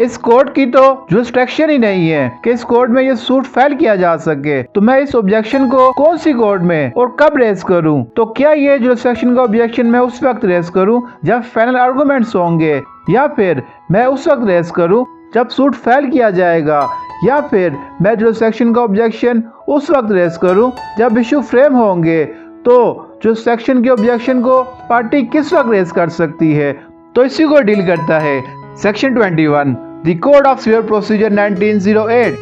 इस कोर्ट की तो जुरिस्डिक्शन ही नहीं है कि इस कोर्ट में ये सूट फाइल किया जा सके, तो मैं इस ऑब्जेक्शन को कौन सी कोर्ट में और कब रेज करूं? तो क्या ये जुरिस्डिक्शन का ऑब्जेक्शन मैं उस वक्त रेज करूं जब फाइनल आर्गुमेंट्स होंगे, या फिर मैं उस वक्त रेज करूं जब सूट फाइल किया जाएगा, या फिर मैं जुरिस्डिक्शन का ऑब्जेक्शन उस वक्त रेज करूं जब इशू फ्रेम होंगे? तो जुरिस्डिक्शन के ऑब्जेक्शन को पार्टी किस वक्त रेज कर सकती है? तो इसी को डील करता है section 21 the code of civil procedure 1908।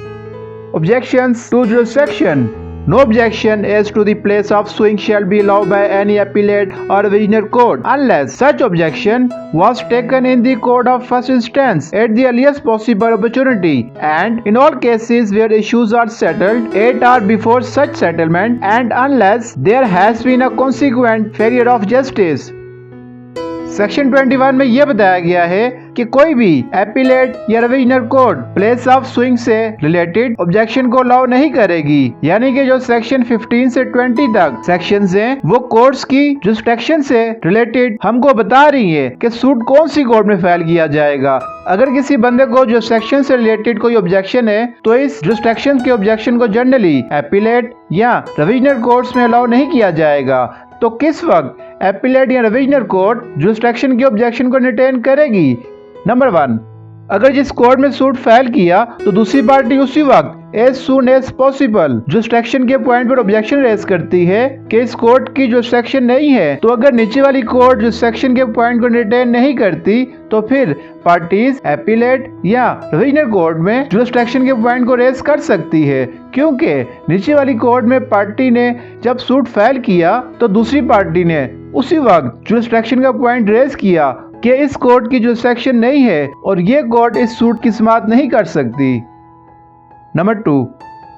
Objections to jurisdiction. No objection as to the place of suing shall be allowed by any appellate or revisional court unless such objection was taken in the court of first instance at the earliest possible opportunity, and in all cases where issues are settled at or before such settlement, and unless there has been a consequent failure of justice. Section 21 में यह बताया गया है कि कोई भी appellate या revisional court place of sewing से रिलेटेड ऑब्जेक्शन को अलाउ नहीं करेगी, यानी कि जो सेक्शन 15 से 20 तक सेक्शंस हैं वो कोर्ट्स की जुरिस्डिक्शन से रिलेटेड हमको बता रही है कि सूट कौन सी कोर्ट में फाइल किया जाएगा। अगर किसी बंदे को जो सेक्शन से रिलेटेड कोई ऑब्जेक्शन है तो इस जुरिस्डिक्शन के ऑब्जेक्शन को जनरली एपीलेट या रिविजनल कोर्ट्स में अलाउ नहीं किया जाएगा। तो किस वक्त एपीलेट या रिविजनल कोर्ट जुरिस्डिक्शन के ऑब्जेक्शन को एंटरटेन करेगी? नंबर 1, अगर जिस कोर्ट में सूट फाइल किया तो दूसरी पार्टी उसी वक्त as soon as possible jurisdiction के पॉइंट पर ऑब्जेक्शन रेज करती है कि इस कोर्ट की जुरिस्डिक्शन नहीं है, तो अगर नीचे वाली कोर्ट जुरिस्डिक्शन के पॉइंट को एंटरटेन नहीं करती तो फिर पार्टीज एपीलेट या रिविजनल कोर्ट में जुरिस्डिक्शन के पॉइंट को रेज कर सकती है, क्योंकि नीचे वाली कोर्ट में पार्टी ने जब सूट फाइल किया तो दूसरी पार्टी ने उसी वक्त जुरिस्डिक्शन का पॉइंट रेज किया कि इस कोर्ट की जुरिस्डिक्शन नहीं है और ये कोर्ट इस सूट की समाअत नहीं कर सकती। नंबर 2,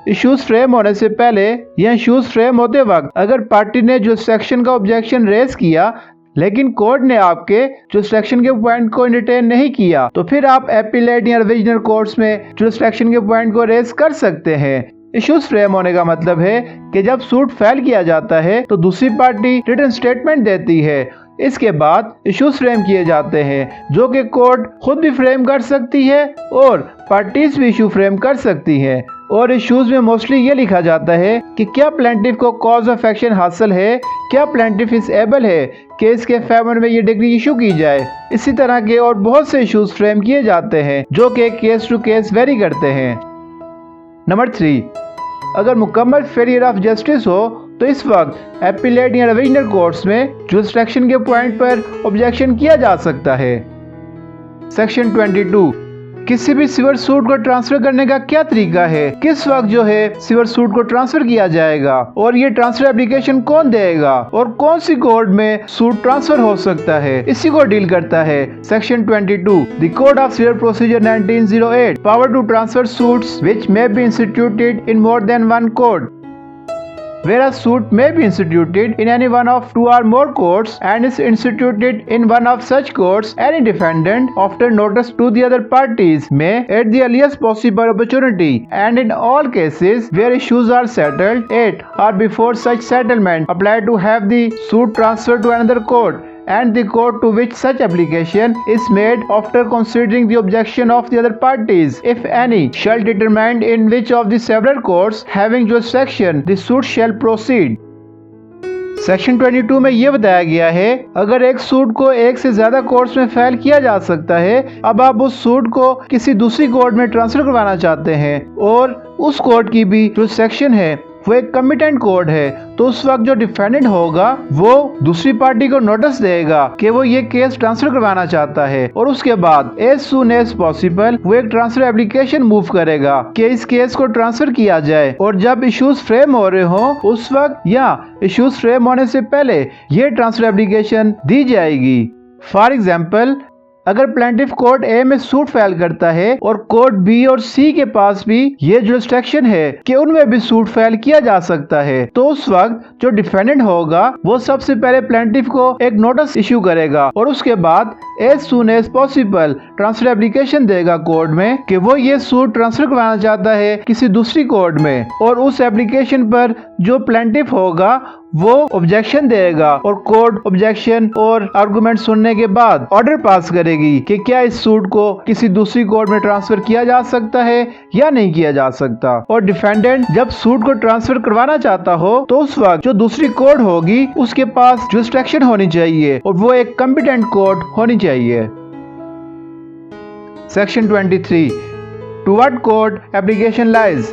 इश्यूज फ्रेम होने से पहले या इश्यूज फ्रेम होते वक्त अगर पार्टी ने जुरिस्डिक्शन का ऑब्जेक्शन रेज किया लेकिन कोर्ट ने आपके जुरिस्डिक्शन के पॉइंट को एंटरटेन नहीं किया, तो फिर आप एपीलेट या रिविजनल कोर्ट्स में जुरिस्डिक्शन के पॉइंट को रेज कर सकते हैं। इश्यूज फ्रेम होने का मतलब है कि जब सूट फाइल किया जाता है तो दूसरी पार्टी रिटन स्टेटमेंट देती है, इसके बाद इश्यूज फ्रेम किए जाते हैं जो कि कोर्ट खुद भी फ्रेम कर सकती है और पार्टीज भी इशू फ्रेम कर सकती हैं। और इश्यूज में मोस्टली ये लिखा जाता है कि क्या प्लेंटिफ को कॉज ऑफ एक्शन हासिल है, क्या प्लेंटिफ इज एबल है कि इसके फेवर में ये डिग्री इशू की जाए। इसी तरह के और बहुत से इश्यूज फ्रेम किए जाते हैं जो कि केस टू केस वेरी करते हैं। नंबर 3, अगर मुकम्मल फेलियर ऑफ जस्टिस हो तो इस वक्त एपीलेट या रिविजनल कोर्ट्स में जुरिस्डिक्शन के पॉइंट पर ऑब्जेक्शन किया जा सकता है। सेक्शन 22, किसी भी सिविल सूट को ट्रांसफर करने का क्या तरीका है, किस वक्त जो है सिविल सूट को ट्रांसफर किया जाएगा और ये ट्रांसफर एप्लीकेशन कौन देगा और कौन सी कोर्ट में सूट ट्रांसफर हो सकता है, इसी को डील करता है section 22 the code of civil procedure 1908 power to transfer suits which may be instituted in more than one court. Whereas suit may be instituted in any one of 2 or more courts and is instituted in one of such courts, any defendant, after notice to the other parties, may at the earliest possible opportunity and in all cases where issues are settled at or before such settlement, apply to have the suit transferred to another court, and the court to which such application is made after considering the objection of the other parties, if any, shall determine in which of the several courts having jurisdiction the suit shall proceed. Section 22 में ये बताया गया है अगर एक suit को एक से ज्यादा कोर्ट्स में फाइल किया जा सकता है, अब आप उस सूट को किसी दूसरी कोर्ट में ट्रांसफर करवाना चाहते हैं और उस कोर्ट की भी जो सेक्शन है वो एक कमिटेंट कोर्ट है, तो उस वक्त जो डिफेंडेंट होगा वो दूसरी पार्टी को नोटिस देगा कि वो ये केस ट्रांसफर करवाना चाहता है और उसके बाद एज सून एज पॉसिबल वो एक ट्रांसफर एप्लीकेशन मूव करेगा कि इस केस को ट्रांसफर किया जाए। और जब इश्यूज फ्रेम हो रहे हो उस वक्त या इश्यूज फ्रेम होने से पहले ये ट्रांसफर एप्लीकेशन दी जाएगी। फॉर एग्जाम्पल, अगर प्लेंटिफ कोर्ट ए में सूट फाइल करता है और कोर्ट बी और सी के पास भी ये जुरिस्डिक्शन है कि उनमें भी सूट फाइल किया जा सकता है, तो उस वक्त जो डिफेंडेंट होगा वो सबसे पहले प्लेंटिफ को एक नोटिस इश्यू करेगा और उसके बाद as soon as possible transfer application देगा कोर्ट में कि वो ये सूट ट्रांसफर करवाना चाहता है किसी दूसरी कोर्ट में, और उस एप्लीकेशन पर जो प्लेंटिफ होगा वो ऑब्जेक्शन देगा और कोर्ट ऑब्जेक्शन और आर्गुमेंट सुनने के बाद ऑर्डर पास करेगी कि क्या इस सूट को किसी दूसरी कोर्ट में ट्रांसफर किया जा सकता है या नहीं किया जा सकता। और डिफेंडेंट जब सूट को ट्रांसफर करवाना चाहता हो तो उस वक्त जो दूसरी कोर्ट होगी उसके पास जुरिस्डिक्शन होनी चाहिए और वो एक कॉम्पिटेंट कोर्ट होनी चाहिए। Section 23 To what court application lies?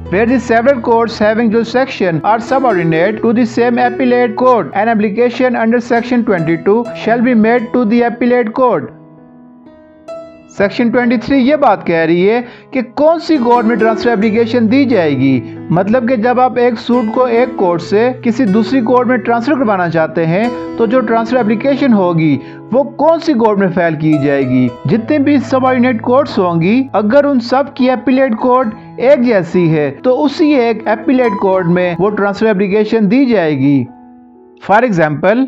Where the several courts having jurisdiction are subordinate to the same appellate court, an application under section 22 shall be made to the appellate court. Section 23 ये बात कह रही है कि कौन सी court में transfer application दी जाएगी। मतलब कि जब आप एक सूट को एक कोर्ट से किसी दूसरी कोर्ट में ट्रांसफर करवाना चाहते हैं तो जो ट्रांसफर एप्लीकेशन होगी वो कौन सी कोर्ट में फाइल की जाएगी। जितने भी सबऑर्डिनेट कोर्ट्स होंगी अगर उन सब की एपीलेट कोर्ट एक जैसी है तो उसी एक एपीलेट कोर्ट में वो ट्रांसफर एप्लीकेशन दी जाएगी। फॉर एग्जाम्पल,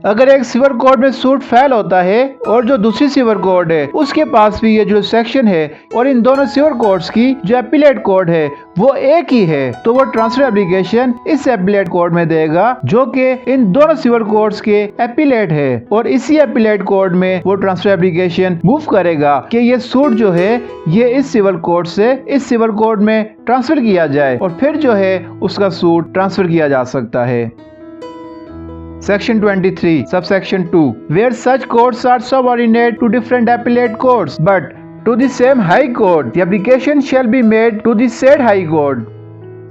अगर एक सिविल कोर्ट में सूट फाइल होता है और जो दूसरी सिविल कोर्ट है उसके पास भी ये जो सेक्शन है और इन दोनों सिविल कोर्ट्स की जो एपीलेट कोर्ट है वो एक ही है तो वो ट्रांसफर एप्लीकेशन इस एपीलेट कोर्ट में देगा जो कि इन दोनों सिविल कोर्ट्स के एपीलेट है और इसी एपीलेट कोर्ट में वो ट्रांसफर एप्लीकेशन मूव करेगा कि ये सूट जो है ये इस सिविल कोर्ट से इस सिविल कोर्ट में ट्रांसफर किया जाए और फिर जो है उसका सूट ट्रांसफर किया जा सकता है। Section 23, subsection 2, where such courts are subordinate to different appellate courts, but to the same high court, the application shall be made to the said high court.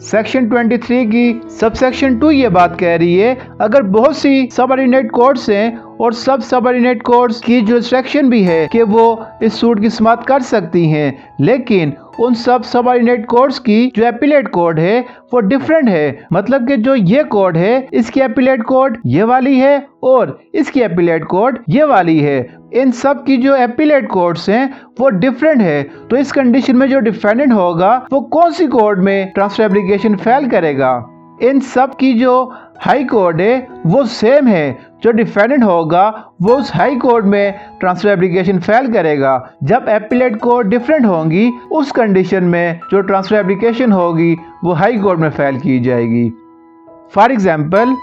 Section 23 की सबसेक्शन 2 ये बात कह रही है अगर बहुत सी सबऑर्डिनेट कोर्ट्स हैं और सब सबऑर्डिनेट कोर्ट्स की जुरिस्डिक्शन भी है कि वो इस सूट की समाअत कर सकती हैं, लेकिन उन सब सबऑर्डिनेट कोर्ट्स की जो एपीलेट कोर्ट है वो डिफरेंट है। मतलब कि जो ये कोर्ट है इसकी एपीलेट कोर्ट ये वाली है और इसकी एपीलेट कोर्ट ये वाली है। इन सब की जो एपीलेट कोर्ट्स हैं वो डिफरेंट है तो इस कंडीशन में जो डिफेंडेंट होगा वो कौन सी कोर्ट में ट्रांसफर एप्लीकेशन फाइल करेगा। इन सब की जो हाई कोर्ट है वो सेम है, जो डिफेंडेंट होगा वो उस हाई कोर्ट में ट्रांसफर एप्लीकेशन फाइल करेगा। जब एपीलेट कोर्ट डिफरेंट होंगी उस कंडीशन में जो ट्रांसफर एप्लीकेशन होगी वो हाई कोर्ट में फाइल की जाएगी। फॉर एग्जाम्पल,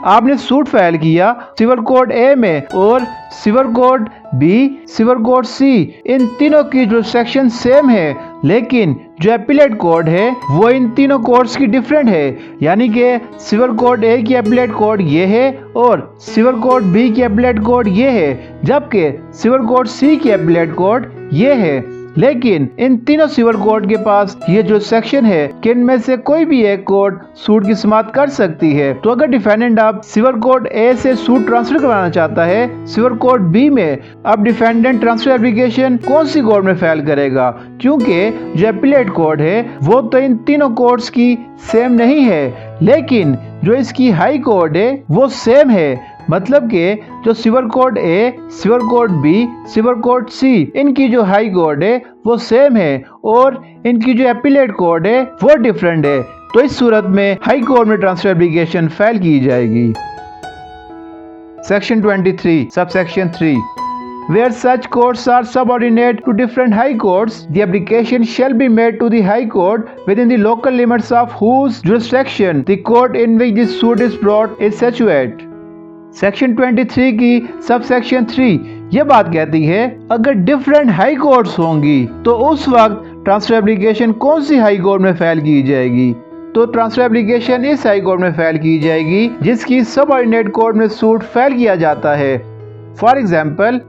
आपने सूट फाइल किया सिविल कोर्ट ए में और civil court B, civil court C, इन तीनों की जो सेक्शन सेम है लेकिन जो एपीलेट कोर्ट है वो इन तीनों कोर्ट्स की डिफरेंट है। यानी कि सिविल कोर्ट ए की एपीलेट कोर्ट ये है और सिविल कोर्ट बी की एपीलेट कोर्ट ये है, जबकि सिविल कोर्ट सी की एपीलेट कोर्ट ये है। लेकिन इन तीनों सिविल कोर्ट के पास ये जो सेक्शन है कि इनमें से कोई भी एक कोर्ट सूट की समाअत कर सकती है। तो अगर डिफेंडेंट अब सिविल कोर्ट ए से सूट ट्रांसफर करवाना चाहता है सिविल कोर्ट बी में, अब डिफेंडेंट ट्रांसफर एप्लीकेशन कौन सी कोर्ट में फाइल करेगा, क्योंकि जो एपीलेट कोर्ट है वो तो इन तीनों कोर्ट्स की सेम नहीं है लेकिन जो इसकी हाई कोर्ट है वो सेम है। मतलब कि जो civil court A, civil court B, civil court C, इनकी जो हाई कोर्ट है वो सेम है और इनकी जो एपीलेट कोर्ट है वो डिफरेंट है। तो इस सूरत में हाई कोर्ट में ट्रांसफर एप्लीकेशन फाइल की जाएगी। Section 23, subsection 3, where such courts are subordinate to different high courts, the application shall be made to the high court within the local limits of whose jurisdiction the court in which this suit is brought is situate. Section 23 की subsection 3 ये बात कहती है अगर different high courts होंगी तो उस वक्त ट्रांसफर एप्लीकेशन कौन सी हाई कोर्ट में फाइल की जाएगी। तो ट्रांसफर एप्लीकेशन इस हाई कोर्ट में फाइल की जाएगी जिसकी सबऑर्डिनेट कोर्ट में सूट फाइल किया जाता है। फॉर एग्जाम्पल,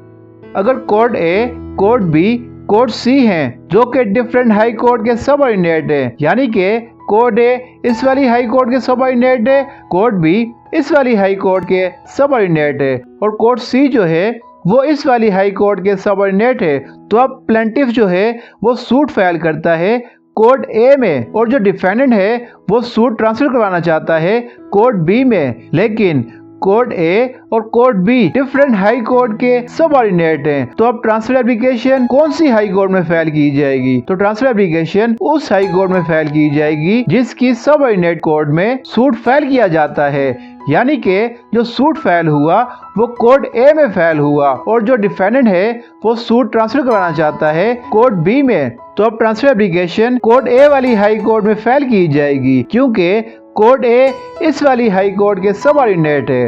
अगर कोर्ट ए, कोर्ट बी, कोर्ट सी हैं जो कि डिफरेंट हाई कोर्ट के सबऑर्डिनेट है, यानी कि कोर्ट ए इस वाली हाई कोर्ट के सबऑर्डिनेट है, कोर्ट बी इस वाली हाई कोर्ट के सबऑर्डिनेट है और कोर्ट सी जो है वो इस वाली हाई कोर्ट के सबऑर्डिनेट है। तो अब प्लेंटिफ जो है वो सूट फाइल करता है कोर्ट ए में और जो डिफेंडेंट है वो सूट ट्रांसफर करवाना चाहता है कोर्ट बी में, लेकिन कोर्ट ए और court be different high court के सबऑर्डिनेट हैं। तो अब ट्रांसफर एप्लीकेशन कौन सी हाई कोर्ट में फाइल की जाएगी। तो ट्रांसफर एप्लीकेशन उस हाई कोर्ट में फाइल की जाएगी जिसकी सबऑर्डिनेट कोर्ट में सूट फाइल किया जाता है। यानी कि जो सूट फाइल हुआ वो कोर्ट ए में फाइल हुआ और जो डिफेंडेंट है वो सूट ट्रांसफर करवाना चाहता है कोर्ट बी में। तो अब ट्रांसफर एप्लीकेशन कोर्ट ए वाली हाई कोर्ट में फाइल की जाएगी क्योंकि कोड ए इस वाली हाई कोर्ट के सबऑर्डिनेट है।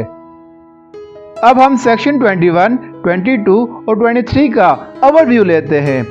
अब हम सेक्शन 21, 22 और 23 का ओवरव्यू लेते हैं।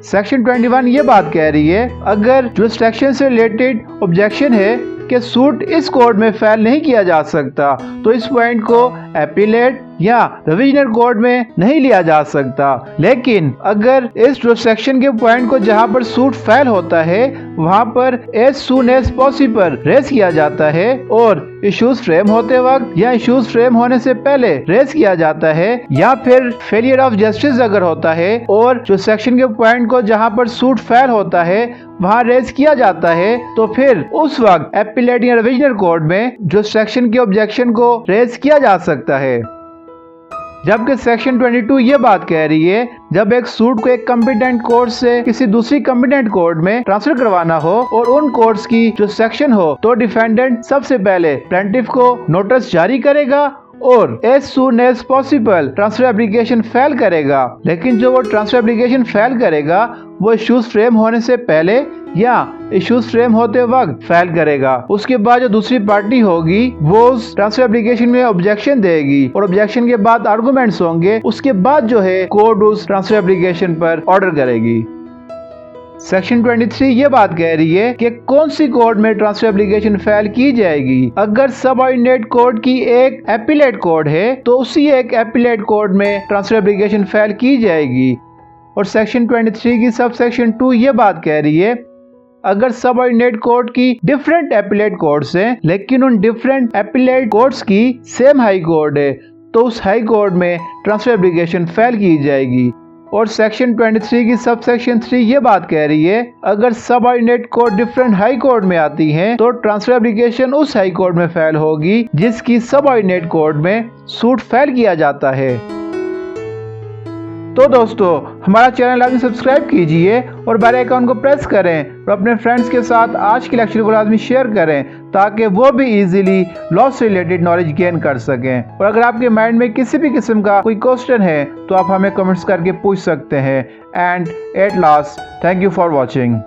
सेक्शन 21 ये बात कह रही है, अगर जुरिसडिक्शन से रिलेटेड ऑब्जेक्शन है कि सूट इस कोर्ट में फाइल नहीं किया जा सकता, तो इस पॉइंट को एपीलेट या रिविजनल कोर्ट में नहीं लिया जा सकता। लेकिन अगर इस जुरिसडिक्शन के पॉइंट को जहां पर सूट फाइल होता है वहां पर as soon as possible raise किया जाता है और इश्यूज फ्रेम होते वक्त या इश्यूज फ्रेम होने से पहले रेज किया जाता है, या फिर फेलियर ऑफ जस्टिस अगर होता है और जुरिसडिक्शन के पॉइंट को जहां पर सूट फाइल होता है वहां रेज किया जाता है, तो फिर उस वक्त एपीलेट या रिविजनल कोर्ट में जुरिसडिक्शन के ऑब्जेक्शन को रेज किया जा सकता है। जबकि सेक्शन 22 ये बात कह रही है, जब एक सूट को एक कॉम्पिटेंट कोर्ट से किसी दूसरी कॉम्पिटेंट कोर्ट में ट्रांसफर करवाना हो और उन कोर्ट्स की जो सेक्शन हो, तो डिफेंडेंट सबसे पहले प्लेंटिफ को नोटिस जारी करेगा और as soon as possible transfer application file करेगा। लेकिन जो वो ट्रांसफर एप्लीकेशन फाइल करेगा वो इश्यूज फ्रेम होने से पहले या इश्यूज फ्रेम होते वक्त फाइल करेगा। उसके बाद जो दूसरी पार्टी होगी वो उस ट्रांसफर एप्लीकेशन में ऑब्जेक्शन देगी और ऑब्जेक्शन के बाद आर्गुमेंट्स होंगे। उसके बाद जो है कोर्ट उस ट्रांसफर एप्लीकेशन पर ऑर्डर करेगी। सेक्शन 23 ये बात कह रही है कि कौन सी कोर्ट में ट्रांसफर एप्लीकेशन फाइल की जाएगी। अगर सबऑर्डिनेट कोर्ट की एक एपीलेट कोर्ट है तो उसी एक एपीलेट कोर्ट में ट्रांसफर एप्लीकेशन फाइल की जाएगी। और सेक्शन 23 की सब सेक्शन 2 ये बात कह रही है, अगर सबऑर्डिनेट कोर्ट की डिफरेंट एपीलेट कोर्ट्स हैं लेकिन उन डिफरेंट एपीलेट कोर्ट्स की सेम हाई कोर्ट है तो उस हाई कोर्ट में ट्रांसफर एप्लीकेशन फाइल की जाएगी। और सेक्शन 23 की सब सेक्शन 3 ये बात कह रही है, अगर subordinate court different high court में आती हैं तो ट्रांसफर एप्लीकेशन उस हाई कोर्ट में फाइल होगी जिसकी सबऑर्डिनेट कोर्ट में सूट फाइल किया जाता है। तो दोस्तों, हमारा चैनल लाजमी सब्सक्राइब कीजिए और बेल आइकन को प्रेस करें और अपने फ्रेंड्स के साथ आज के लेक्चर को लाजमी शेयर करें ताकि वो भी इजीली लॉ से रिलेटेड नॉलेज गेन कर सकें। और अगर आपके माइंड में किसी भी किस्म का कोई क्वेश्चन है तो आप हमें कमेंट्स करके पूछ सकते हैं। And at last, thank you for watching.